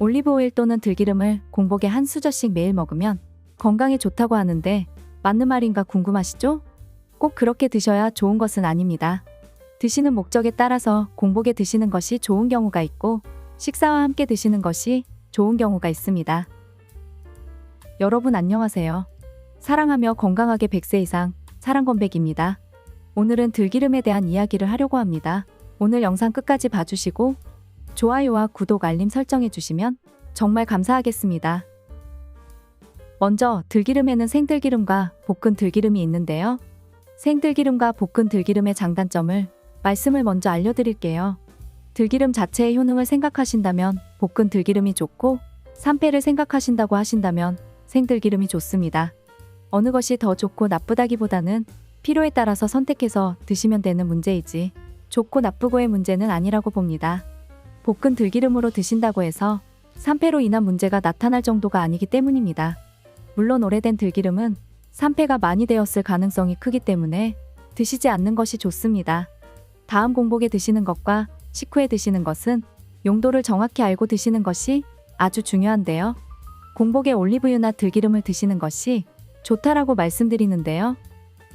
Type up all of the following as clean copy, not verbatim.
올리브 오일 또는 들기름을 공복에 한 수저씩 매일 먹으면 건강에 좋다고 하는데 맞는 말인가 궁금하시죠? 꼭 그렇게 드셔야 좋은 것은 아닙니다. 드시는 목적에 따라서 공복에 드시는 것이 좋은 경우가 있고 식사와 함께 드시는 것이 좋은 경우가 있습니다. 여러분 안녕하세요. 사랑하며 건강하게 100세 이상 사랑건백입니다. 오늘은 들기름에 대한 이야기를 하려고 합니다. 오늘 영상 끝까지 봐주시고 좋아요와 구독 알림 설정해 주시면 정말 감사하겠습니다. 먼저 들기름에는 생들기름과 볶은 들기름이 있는데요. 생들기름과 볶은 들기름의 장단점을 말씀을 먼저 알려드릴게요. 들기름 자체의 효능을 생각하신다면 볶은 들기름이 좋고 산패를 생각하신다고 하신다면 생들기름이 좋습니다. 어느 것이 더 좋고 나쁘다기보다는 필요에 따라서 선택해서 드시면 되는 문제이지 좋고 나쁘고의 문제는 아니라고 봅니다. 볶은 들기름으로 드신다고 해서 산패로 인한 문제가 나타날 정도가 아니기 때문입니다. 물론 오래된 들기름은 산패가 많이 되었을 가능성이 크기 때문에 드시지 않는 것이 좋습니다. 다음 공복에 드시는 것과 식후에 드시는 것은 용도를 정확히 알고 드시는 것이 아주 중요한데요. 공복에 올리브유나 들기름을 드시는 것이 좋다라고 말씀드리는데요.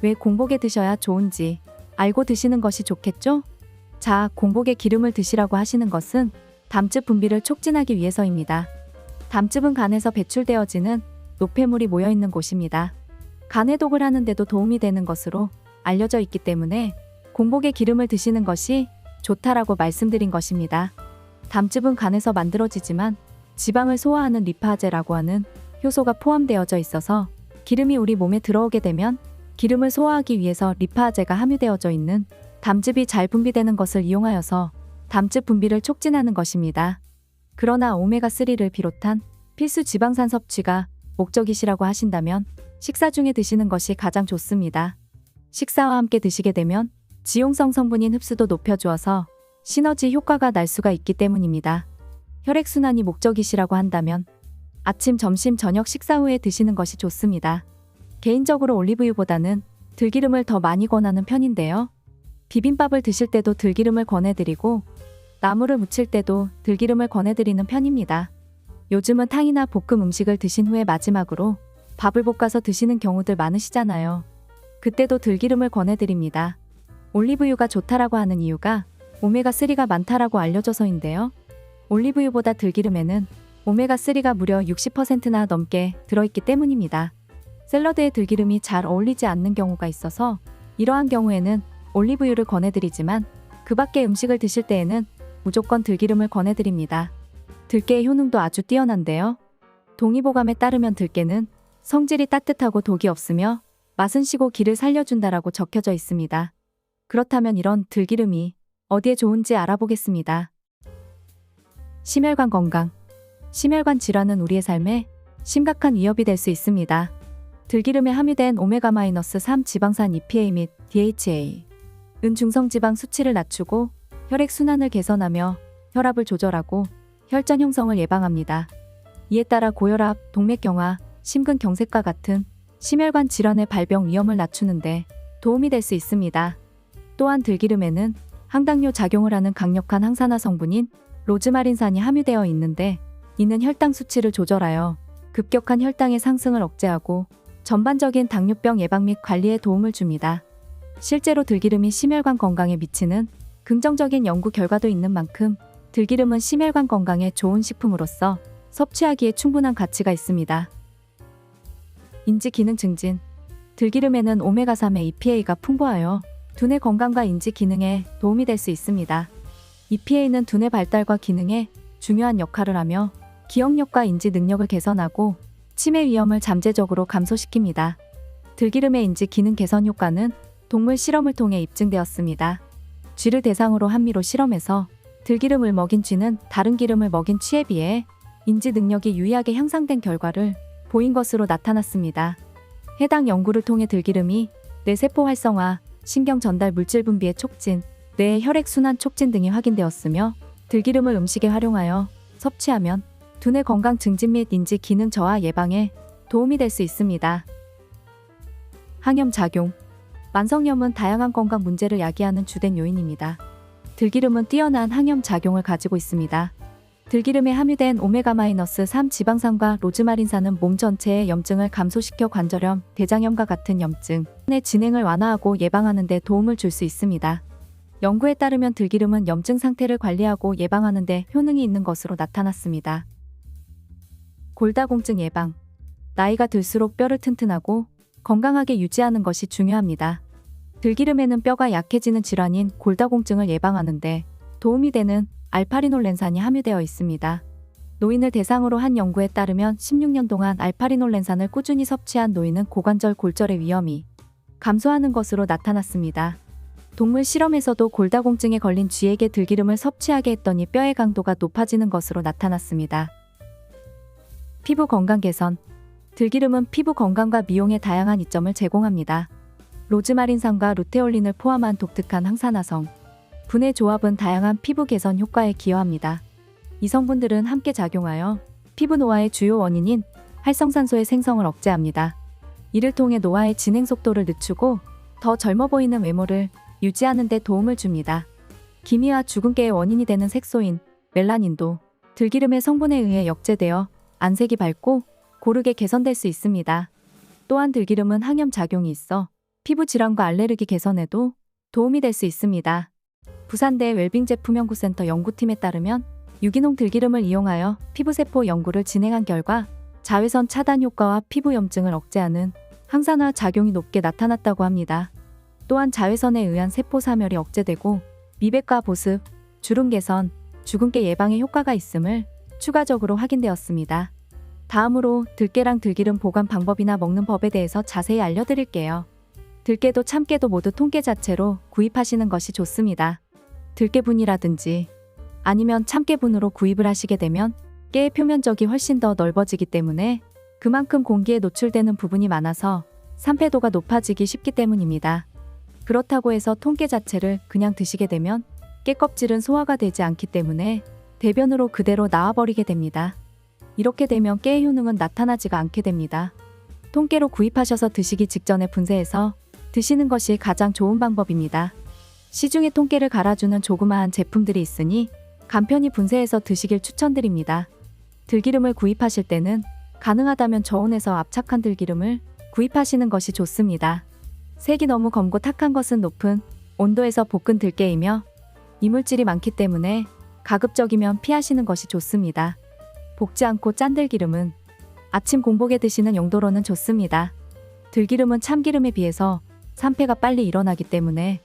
왜 공복에 드셔야 좋은지 알고 드시는 것이 좋겠죠? 자, 공복에 기름을 드시라고 하시는 것은 담즙 분비를 촉진하기 위해서입니다. 담즙은 간에서 배출되어지는 노폐물이 모여있는 곳입니다. 간 해독을 하는데도 도움이 되는 것으로 알려져 있기 때문에 공복에 기름을 드시는 것이 좋다라고 말씀드린 것입니다. 담즙은 간에서 만들어지지만 지방을 소화하는 리파제라고 하는 효소가 포함되어져 있어서 기름이 우리 몸에 들어오게 되면 기름을 소화하기 위해서 리파제가 함유되어져 있는 담즙이 잘 분비되는 것을 이용하여서 담즙 분비를 촉진하는 것입니다. 그러나 오메가3를 비롯한 필수 지방산 섭취가 목적이시라고 하신다면 식사 중에 드시는 것이 가장 좋습니다. 식사와 함께 드시게 되면 지용성 성분인 흡수도 높여주어서 시너지 효과가 날 수가 있기 때문입니다. 혈액순환이 목적이시라고 한다면 아침, 점심, 저녁 식사 후에 드시는 것이 좋습니다. 개인적으로 올리브유보다는 들기름을 더 많이 권하는 편인데요. 비빔밥을 드실 때도 들기름을 권해드리고 나물을 무칠 때도 들기름을 권해드리는 편입니다. 요즘은 탕이나 볶음 음식을 드신 후에 마지막으로 밥을 볶아서 드시는 경우들 많으시잖아요. 그때도 들기름을 권해드립니다. 올리브유가 좋다라고 하는 이유가 오메가3가 많다라고 알려져서인데요. 올리브유보다 들기름에는 오메가3가 무려 60%나 넘게 들어있기 때문입니다. 샐러드에 들기름이 잘 어울리지 않는 경우가 있어서 이러한 경우에는 올리브유를 권해드리지만 그 밖의 음식을 드실 때에는 무조건 들기름을 권해드립니다. 들깨의 효능도 아주 뛰어난데요. 동의보감에 따르면 들깨는 성질이 따뜻하고 독이 없으며 맛은 시고 기를 살려준다라고 적혀져 있습니다. 그렇다면 이런 들기름이 어디에 좋은지 알아보겠습니다. 심혈관 건강. 심혈관 질환은 우리의 삶에 심각한 위협이 될 수 있습니다. 들기름에 함유된 오메가-3 지방산 EPA 및 DHA 은 중성지방 수치를 낮추고 혈액순환을 개선하며 혈압을 조절하고 혈전 형성을 예방합니다. 이에 따라 고혈압, 동맥경화, 심근경색과 같은 심혈관 질환의 발병 위험을 낮추는데 도움이 될 수 있습니다. 또한 들기름에는 항당뇨 작용을 하는 강력한 항산화 성분인 로즈마린산이 함유되어 있는데 이는 혈당 수치를 조절하여 급격한 혈당의 상승을 억제하고 전반적인 당뇨병 예방 및 관리에 도움을 줍니다. 실제로 들기름이 심혈관 건강에 미치는 긍정적인 연구 결과도 있는 만큼 들기름은 심혈관 건강에 좋은 식품으로서 섭취하기에 충분한 가치가 있습니다. 인지 기능 증진. 들기름에는 오메가3의 EPA가 풍부하여 두뇌 건강과 인지 기능에 도움이 될 수 있습니다. EPA는 두뇌 발달과 기능에 중요한 역할을 하며 기억력과 인지 능력을 개선하고 치매 위험을 잠재적으로 감소시킵니다. 들기름의 인지 기능 개선 효과는 동물 실험을 통해 입증되었습니다. 쥐를 대상으로 한미로 실험해서 들기름을 먹인 쥐는 다른 기름을 먹인 쥐에 비해 인지 능력이 유의하게 향상된 결과를 보인 것으로 나타났습니다. 해당 연구를 통해 들기름이 뇌세포 활성화, 신경 전달 물질 분비의 촉진, 뇌의 혈액순환 촉진 등이 확인되었으며 들기름을 음식에 활용하여 섭취하면 두뇌 건강 증진 및 인지 기능 저하 예방에 도움이 될 수 있습니다. 항염작용. 만성염은 다양한 건강 문제를 야기하는 주된 요인입니다. 들기름은 뛰어난 항염작용을 가지고 있습니다. 들기름에 함유된 오메가-3 지방산과 로즈마린산은 몸 전체의 염증을 감소시켜 관절염, 대장염과 같은 염증의 진행을 완화하고 예방하는 데 도움을 줄 수 있습니다. 연구에 따르면 들기름은 염증 상태를 관리하고 예방하는 데 효능이 있는 것으로 나타났습니다. 골다공증 예방. 나이가 들수록 뼈를 튼튼하고 건강하게 유지하는 것이 중요합니다. 들기름에는 뼈가 약해지는 질환인 골다공증을 예방하는데 도움이 되는 알파리놀렌산이 함유되어 있습니다. 노인을 대상으로 한 연구에 따르면 16년 동안 알파리놀렌산을 꾸준히 섭취한 노인은 고관절 골절의 위험이 감소하는 것으로 나타났습니다. 동물 실험에서도 골다공증에 걸린 쥐에게 들기름을 섭취하게 했더니 뼈의 강도가 높아지는 것으로 나타났습니다. 피부 건강 개선. 들기름은 피부 건강과 미용에 다양한 이점을 제공합니다. 로즈마린산과 루테올린을 포함한 독특한 항산화성 분의 조합은 다양한 피부 개선 효과에 기여합니다. 이 성분들은 함께 작용하여 피부 노화의 주요 원인인 활성산소의 생성을 억제합니다. 이를 통해 노화의 진행 속도를 늦추고 더 젊어 보이는 외모를 유지하는 데 도움을 줍니다. 기미와 주근깨의 원인이 되는 색소인 멜라닌도 들기름의 성분에 의해 역제되어 안색이 밝고 고르게 개선될 수 있습니다. 또한 들기름은 항염 작용이 있어 피부 질환과 알레르기 개선에도 도움이 될 수 있습니다. 부산대 웰빙제품연구센터 연구팀에 따르면 유기농 들기름을 이용하여 피부세포 연구를 진행한 결과 자외선 차단 효과와 피부 염증을 억제하는 항산화 작용이 높게 나타났다고 합니다. 또한 자외선에 의한 세포 사멸이 억제되고 미백과 보습, 주름 개선, 주근깨 예방에 효과가 있음을 추가적으로 확인되었습니다. 다음으로 들깨랑 들기름 보관 방법이나 먹는 법에 대해서 자세히 알려드릴게요. 들깨도 참깨도 모두 통깨 자체로 구입하시는 것이 좋습니다. 들깨분이라든지 아니면 참깨분으로 구입을 하시게 되면 깨의 표면적이 훨씬 더 넓어지기 때문에 그만큼 공기에 노출되는 부분이 많아서 산패도가 높아지기 쉽기 때문입니다. 그렇다고 해서 통깨 자체를 그냥 드시게 되면 깨 껍질은 소화가 되지 않기 때문에 대변으로 그대로 나와버리게 됩니다. 이렇게 되면 깨의 효능은 나타나지가 않게 됩니다. 통깨로 구입하셔서 드시기 직전에 분쇄해서 드시는 것이 가장 좋은 방법입니다. 시중에 통깨를 갈아주는 조그마한 제품들이 있으니 간편히 분쇄해서 드시길 추천드립니다. 들기름을 구입하실 때는 가능하다면 저온에서 압착한 들기름을 구입하시는 것이 좋습니다. 색이 너무 검고 탁한 것은 높은 온도에서 볶은 들깨이며 이물질이 많기 때문에 가급적이면 피하시는 것이 좋습니다. 볶지 않고 짠 들기름은 아침 공복에 드시는 용도로는 좋습니다. 들기름은 참기름에 비해서 산패가 빨리 일어나기 때문에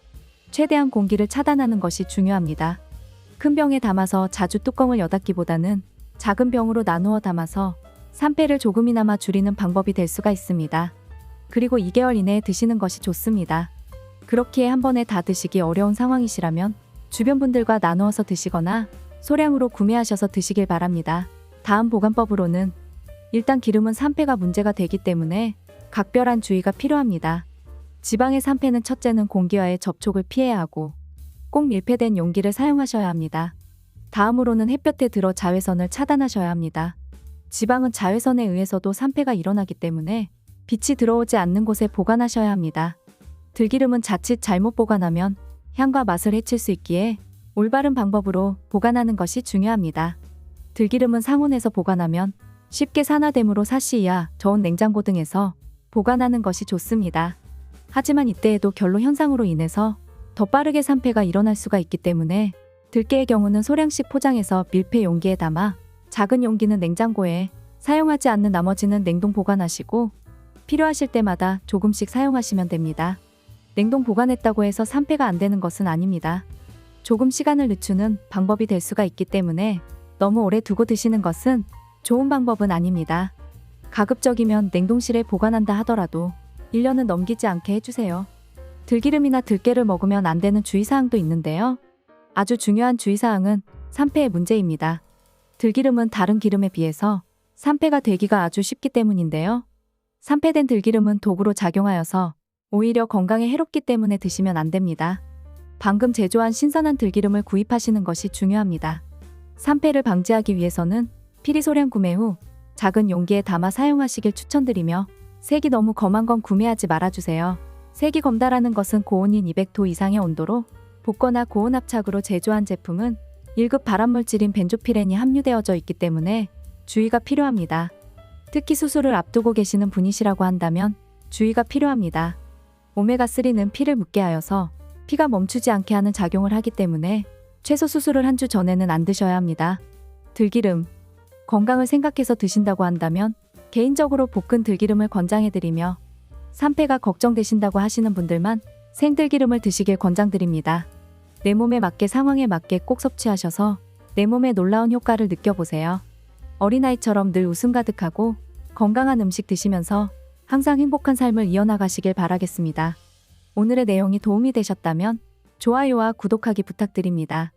최대한 공기를 차단하는 것이 중요합니다. 큰 병에 담아서 자주 뚜껑을 여닫기보다는 작은 병으로 나누어 담아서 산패를 조금이나마 줄이는 방법이 될 수가 있습니다. 그리고 2개월 이내에 드시는 것이 좋습니다. 그렇기에 한 번에 다 드시기 어려운 상황이시라면 주변 분들과 나누어서 드시거나 소량으로 구매하셔서 드시길 바랍니다. 다음 보관법으로는 일단 기름은 산패가 문제가 되기 때문에 각별한 주의가 필요합니다. 지방의 산패는 첫째는 공기와의 접촉을 피해야 하고 꼭 밀폐된 용기를 사용하셔야 합니다. 다음으로는 햇볕에 들어 자외선을 차단하셔야 합니다. 지방은 자외선에 의해서도 산패가 일어나기 때문에 빛이 들어오지 않는 곳에 보관하셔야 합니다. 들기름은 자칫 잘못 보관하면 향과 맛을 해칠 수 있기에 올바른 방법으로 보관하는 것이 중요합니다. 들기름은 상온에서 보관하면 쉽게 산화되므로 사시 이하, 저온 냉장고 등에서 보관하는 것이 좋습니다. 하지만 이때에도 결로 현상으로 인해서 더 빠르게 산패가 일어날 수가 있기 때문에 들깨의 경우는 소량씩 포장해서 밀폐 용기에 담아 작은 용기는 냉장고에 사용하지 않는 나머지는 냉동 보관하시고 필요하실 때마다 조금씩 사용하시면 됩니다. 냉동 보관했다고 해서 산패가 안 되는 것은 아닙니다. 조금 시간을 늦추는 방법이 될 수가 있기 때문에 너무 오래 두고 드시는 것은 좋은 방법은 아닙니다. 가급적이면 냉동실에 보관한다 하더라도 1년은 넘기지 않게 해주세요. 들기름이나 들깨를 먹으면 안 되는 주의사항도 있는데요. 아주 중요한 주의사항은 산패의 문제입니다. 들기름은 다른 기름에 비해서 산패가 되기가 아주 쉽기 때문인데요. 산패된 들기름은 독으로 작용하여서 오히려 건강에 해롭기 때문에 드시면 안 됩니다. 방금 제조한 신선한 들기름을 구입하시는 것이 중요합니다. 산패를 방지하기 위해서는 피리소량 구매 후 작은 용기에 담아 사용하시길 추천드리며 색이 너무 검은 건 구매하지 말아주세요. 색이 검다라는 것은 고온인 200도 이상의 온도로 볶거나 고온 압착으로 제조한 제품은 1급 발암물질인 벤조피렌이 함유되어져 있기 때문에 주의가 필요합니다. 특히 수술을 앞두고 계시는 분이시라고 한다면 주의가 필요합니다. 오메가3는 피를 묻게 하여서 피가 멈추지 않게 하는 작용을 하기 때문에 최소 수술을 한 주 전에는 안 드셔야 합니다. 들기름. 건강을 생각해서 드신다고 한다면 개인적으로 볶은 들기름을 권장해드리며 산패가 걱정되신다고 하시는 분들만 생들기름을 드시길 권장드립니다. 내 몸에 맞게 상황에 맞게 꼭 섭취하셔서 내 몸에 놀라운 효과를 느껴보세요. 어린아이처럼 늘 웃음 가득하고 건강한 음식 드시면서 항상 행복한 삶을 이어나가시길 바라겠습니다. 오늘의 내용이 도움이 되셨다면 좋아요와 구독하기 부탁드립니다.